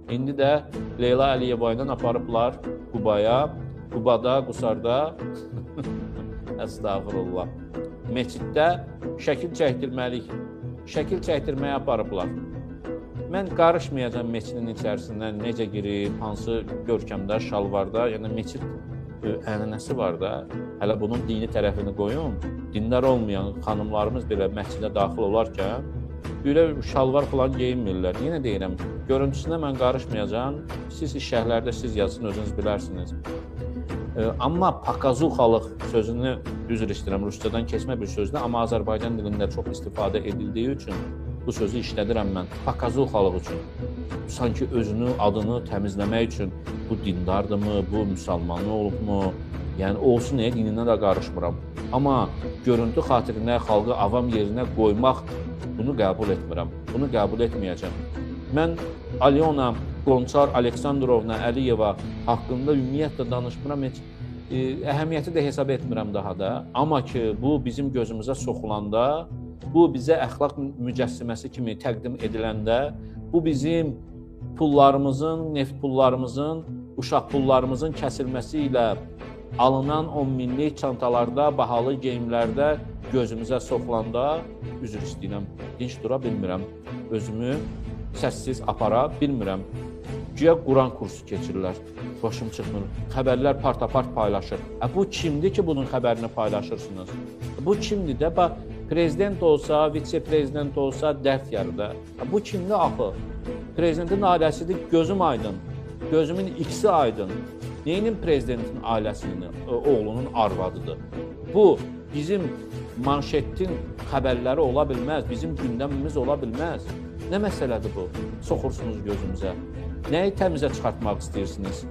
İndi də Leyla Əliyeva ilə aparıblar Qubaya, Qubada, Qusarda, əstağfurullah, meçiddə şəkil çəkdirməyə aparıblar. Mən qarışmayacağım meçidin içərisindən necə girib, hansı görkəmdə, şalvarda, yəni meçid ənənəsi var da, hələ bunun dini tərəfini qoyun, dindar olmayan xanımlarımız belə məscidə daxil olarkən, belə şalvar falan geyinmirlər. Yenə deyirəm, görüntüsünə mən qarışmayacağım, siz şərhlərdə siz yazın, özünüz bilərsiniz. Amma pakazuxalıq sözünü, üzr istəyirəm, Ruscadan keçmə bir sözdür, amma Azərbaycan dilində çox istifadə edildiyi üçün bu sözü işlədirəm mən, pakazuxalıq üçün. Sanki özünü, adını təmizləmək üçün bu dindardırmı, bu müsəlmanı olubmu, yəni olsun dininə də qarışmıram. Amma görüntü xatirinə xalqı avam yerinə qoymaq, bunu qəbul etmirəm, bunu qəbul etməyəcəm. Mən Alyona Qonçar Aleksandrovna Əliyeva haqqında ümumiyyətlə danışmıram, heç əhəmiyyəti də hesab etmirəm daha da. Amma ki, bu bizim gözümüzə soxulanda, bu bizə əxlaq mücəssiməsi kimi təqdim ediləndə, bu bizim pullarımızın, neft pullarımızın, uşaq pullarımızın kəsilməsi ilə alınan 10 minlik çantalarda, bahalı geyimlərdə gözümüzə soxulanda, üzr istəyirəm, dinç dura bilmirəm, özümü səssiz apara bilmirəm. Güya Quran kursu keçirirlər, başım çıxmır, xəbərlər part-apart paylaşır. Bu kimdir ki, bunun xəbərini paylaşırsınız? Bu kimdir də? Prezident olsa, vitse-prezident olsa dərd yarıda. Bu kimdir axı? Prezidentin ailəsidir, gözüm aydın, gözümün ikisi aydın. Neyinin prezidentin ailəsinin, oğlunun arvadıdır? Bu, bizim manşetin xəbərləri ola bilməz, bizim gündəmimiz ola bilməz. Nə məsələdir bu? Soxursunuz gözümüzə. Nəyi təmizə çıxartmaq istəyirsiniz?